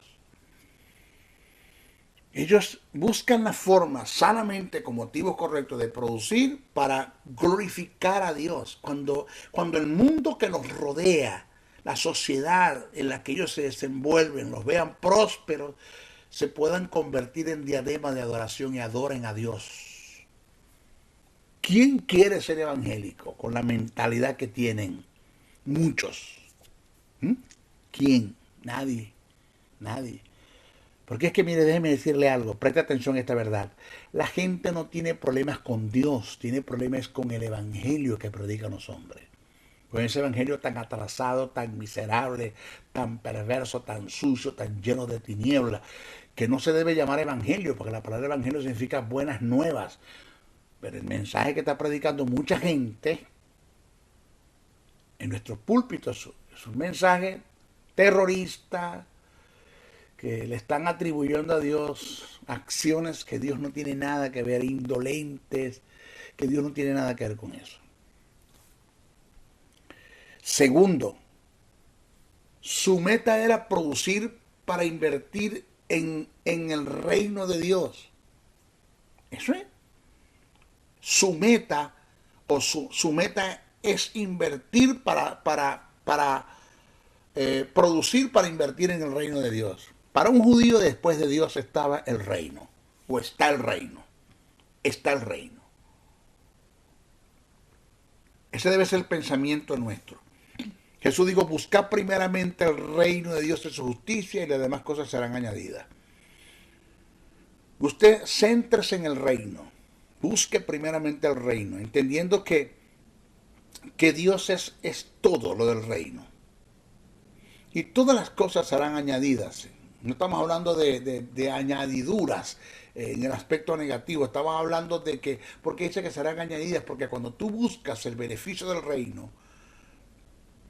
[SPEAKER 2] Ellos buscan la forma sanamente con motivos correctos de producir para glorificar a Dios. Cuando el mundo que nos rodea, la sociedad en la que ellos se desenvuelven, los vean prósperos, se puedan convertir en diadema de adoración y adoren a Dios. ¿Quién quiere ser evangélico con la mentalidad que tienen muchos? ¿Quién? Nadie. Porque es que, mire, déjeme decirle algo, preste atención a esta verdad. La gente no tiene problemas con Dios, tiene problemas con el evangelio que predican los hombres. Con ese evangelio tan atrasado, tan miserable, tan perverso, tan sucio, tan lleno de tinieblas, que no se debe llamar evangelio, porque la palabra evangelio significa buenas nuevas. Pero el mensaje que está predicando mucha gente en nuestros púlpitos es un mensaje terrorista, que le están atribuyendo a Dios acciones que Dios no tiene nada que ver, indolentes, que Dios no tiene nada que ver con eso. Segundo, su meta era producir para invertir en el reino de Dios. Eso es. Su meta es invertir para producir para invertir en el reino de Dios. Para un judío, después de Dios estaba el reino, o está el reino. Está el reino. Ese debe ser el pensamiento nuestro. Jesús dijo, buscad primeramente el reino de Dios y su justicia y las demás cosas serán añadidas. Usted céntrese en el reino. Busque primeramente el reino, entendiendo que Dios es todo lo del reino. Y todas las cosas serán añadidas. No estamos hablando de añadiduras en el aspecto negativo. Estamos hablando de que, porque dice que serán añadidas, porque cuando tú buscas el beneficio del reino,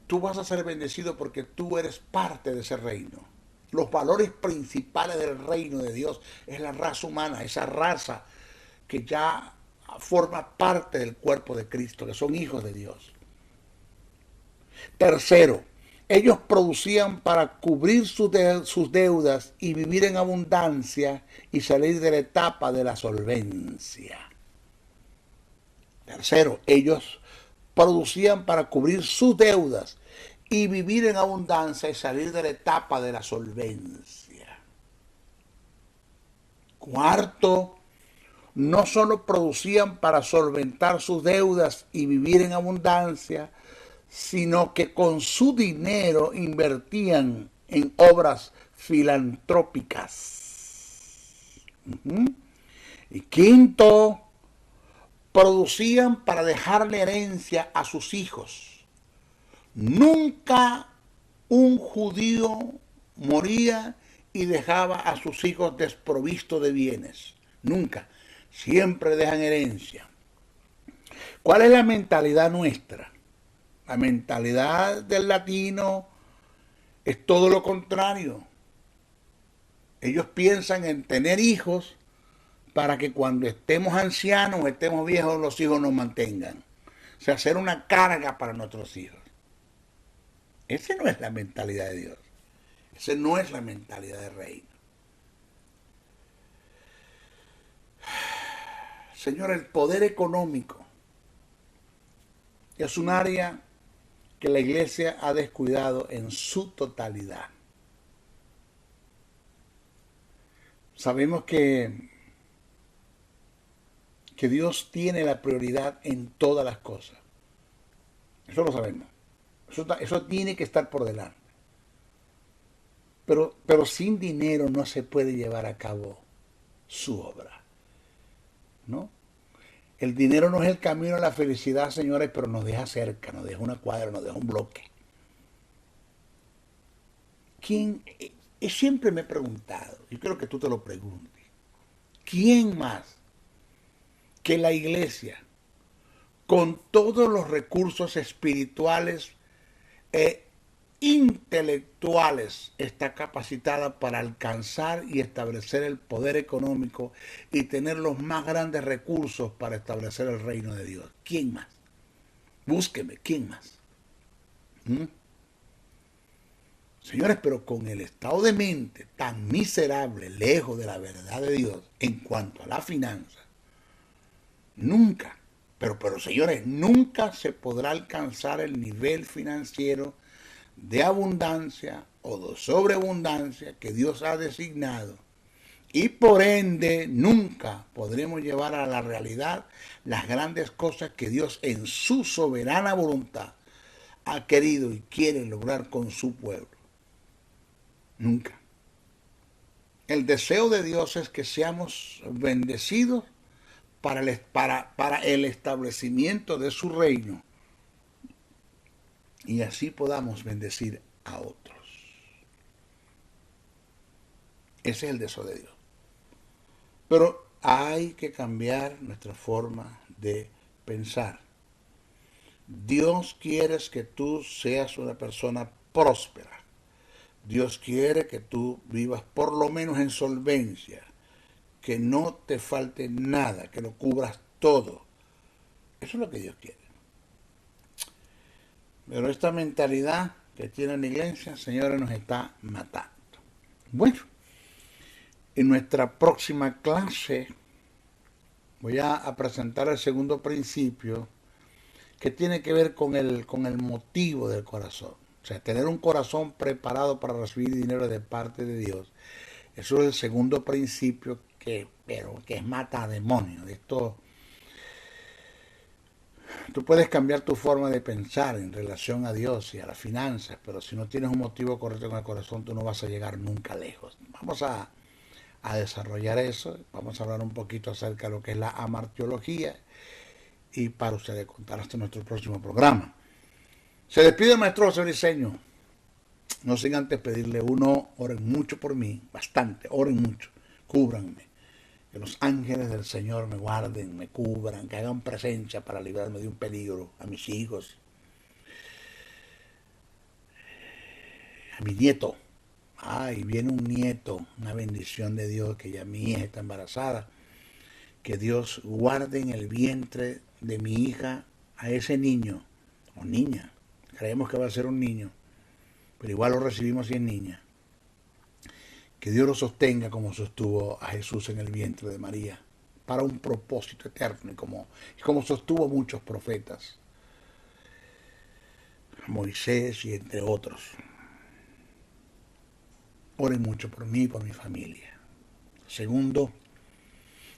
[SPEAKER 2] tú vas a ser bendecido porque tú eres parte de ese reino. Los valores principales del reino de Dios es la raza humana, esa raza que ya forma parte del cuerpo de Cristo, que son hijos de Dios. Tercero, ellos producían para cubrir sus deudas y vivir en abundancia y salir de la etapa de la solvencia. Tercero, ellos producían para cubrir sus deudas y vivir en abundancia y salir de la etapa de la solvencia. Cuarto, no solo producían para solventar sus deudas y vivir en abundancia, sino que con su dinero invertían en obras filantrópicas. Y quinto, producían para dejarle herencia a sus hijos. Nunca un judío moría y dejaba a sus hijos desprovistos de bienes. Nunca. Siempre dejan herencia. ¿Cuál es la mentalidad nuestra? La mentalidad del latino es todo lo contrario. Ellos piensan en tener hijos para que cuando estemos ancianos o estemos viejos los hijos nos mantengan. O sea, ser una carga para nuestros hijos. Esa no es la mentalidad de Dios. Esa no es la mentalidad del reino. Señor, el poder económico es un área que la iglesia ha descuidado en su totalidad. Sabemos que que Dios tiene la prioridad en todas las cosas. Eso lo sabemos. Eso tiene que estar por delante. Pero sin dinero no se puede llevar a cabo su obra, ¿no? El dinero no es el camino a la felicidad, señores, pero nos deja cerca, nos deja una cuadra, nos deja un bloque. ¿Quién? Siempre me he preguntado, y creo que tú te lo preguntes, ¿quién más que la iglesia, con todos los recursos espirituales e intelectuales, está capacitada para alcanzar y establecer el poder económico y tener los más grandes recursos para establecer el reino de Dios? ¿Quién más? Búsqueme, ¿quién más? Señores, pero con el estado de mente tan miserable, lejos de la verdad de Dios en cuanto a la finanza, nunca, pero señores, nunca se podrá alcanzar el nivel financiero de abundancia o de sobreabundancia que Dios ha designado. Y por ende, nunca podremos llevar a la realidad las grandes cosas que Dios en su soberana voluntad ha querido y quiere lograr con su pueblo. Nunca. El deseo de Dios es que seamos bendecidos para el establecimiento de su reino y así podamos bendecir a otros. Ese es el deseo de Dios. Pero hay que cambiar nuestra forma de pensar. Dios quiere que tú seas una persona próspera. Dios quiere que tú vivas por lo menos en solvencia, que no te falte nada, que lo cubras todo. Eso es lo que Dios quiere. Pero esta mentalidad que tiene la iglesia, señores, nos está matando. Bueno, en nuestra próxima clase voy a presentar el segundo principio que tiene que ver con el motivo del corazón. O sea, tener un corazón preparado para recibir dinero de parte de Dios. Eso es el segundo principio que es mata a demonios. Esto, tú puedes cambiar tu forma de pensar en relación a Dios y a las finanzas, pero si no tienes un motivo correcto en el corazón, tú no vas a llegar nunca lejos. Vamos a desarrollar eso. Vamos a hablar un poquito acerca de lo que es la amartiología y para ustedes contar hasta nuestro próximo programa. Se despide el maestro José Briceño. No sin antes pedirle oren mucho por mí, bastante, oren mucho, cúbranme. Que los ángeles del Señor me guarden, me cubran, que hagan presencia para librarme de un peligro a mis hijos, a mi nieto. Ay, viene un nieto, una bendición de Dios, que ya mi hija está embarazada. Que Dios guarde en el vientre de mi hija a ese niño o niña. Creemos que va a ser un niño, pero igual lo recibimos si es niña. Que Dios lo sostenga como sostuvo a Jesús en el vientre de María, para un propósito eterno, y como sostuvo a muchos profetas, a Moisés y entre otros. Oren mucho por mí y por mi familia. Segundo,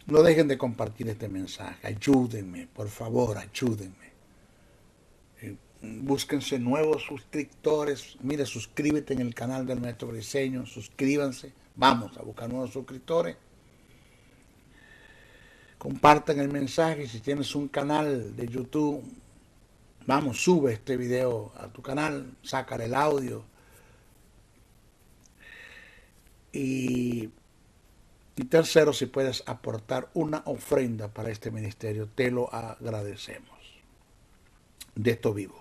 [SPEAKER 2] no dejen de compartir este mensaje. Ayúdenme, por favor, ayúdenme. Búsquense nuevos suscriptores. Mire, suscríbete en el canal del Maestro Briceño. Suscríbanse. Vamos a buscar nuevos suscriptores. Compartan el mensaje. Si tienes un canal de YouTube, vamos, sube este video a tu canal. Sácale el audio. Y tercero, si puedes aportar una ofrenda para este ministerio, te lo agradecemos. De esto vivo.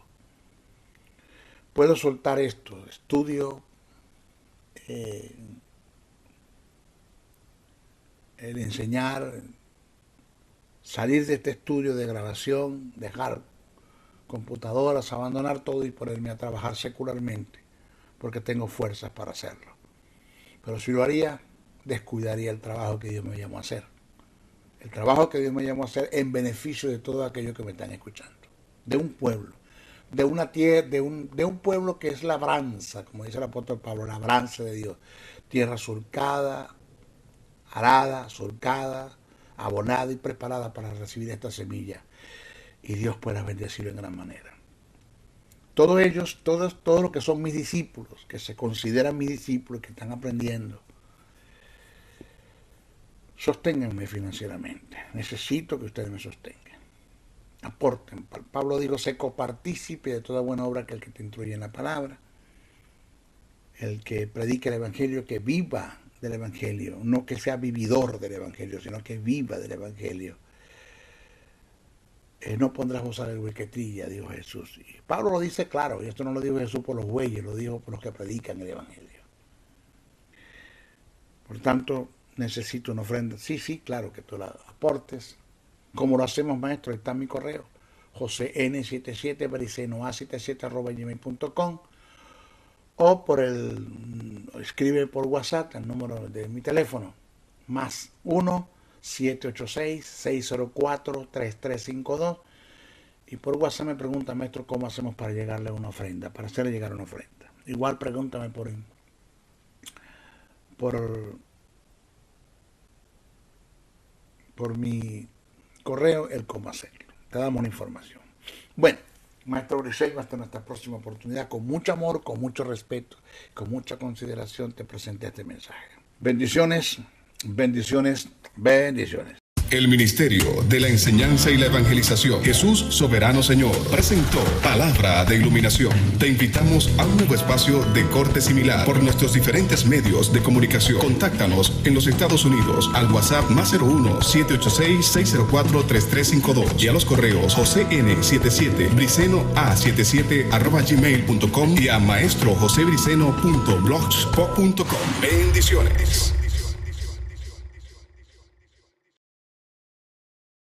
[SPEAKER 2] Puedo soltar esto, estudio, el enseñar, salir de este estudio de grabación, dejar computadoras, abandonar todo y ponerme a trabajar secularmente, porque tengo fuerzas para hacerlo. Pero si lo haría, descuidaría el trabajo que Dios me llamó a hacer. El trabajo que Dios me llamó a hacer en beneficio de todos aquellos que me están escuchando. De un pueblo, de una tierra, de un pueblo que es labranza, como dice el apóstol Pablo, labranza de Dios. Tierra surcada, arada, surcada, abonada y preparada para recibir esta semilla y Dios pueda bendecirlo en gran manera. Todos ellos, todos los que son mis discípulos, que se consideran mis discípulos, que están aprendiendo, sosténganme financieramente. Necesito que ustedes me sostengan. Aporten. Pablo dijo, sé copartícipe de toda buena obra que el que te instruye en la palabra, el que predique el evangelio, que viva del evangelio, no que sea vividor del evangelio, sino que viva del evangelio. No pondrás gozar el huequetrilla, dijo Jesús. Y Pablo lo dice claro, y esto no lo dijo Jesús por los bueyes, lo dijo por los que predican el evangelio. Por tanto, necesito una ofrenda. Sí, claro que tú la aportes. Como lo hacemos, maestro, está en mi correo, josén77, bricenoa77@gmail.com, o escribe por WhatsApp el número de mi teléfono, más 1-786-604-3352, y por WhatsApp me pregunta, maestro, ¿cómo hacemos para llegarle una ofrenda, para hacerle llegar una ofrenda? Igual pregúntame por mi correo, el cómo hacerlo. Te damos la información. Bueno, maestro Briseño, hasta nuestra próxima oportunidad. Con mucho amor, con mucho respeto, con mucha consideración te presenté este mensaje. Bendiciones, bendiciones, bendiciones.
[SPEAKER 1] El Ministerio de la Enseñanza y la Evangelización, Jesús Soberano Señor, presentó Palabra de Iluminación. Te invitamos a un nuevo espacio de corte similar por nuestros diferentes medios de comunicación. Contáctanos en los Estados Unidos al WhatsApp más 01-786-604-3352 y a los correos josén77, bricenoa77@gmail.com y a maestrojosebriceno.blogspot.com. Bendiciones.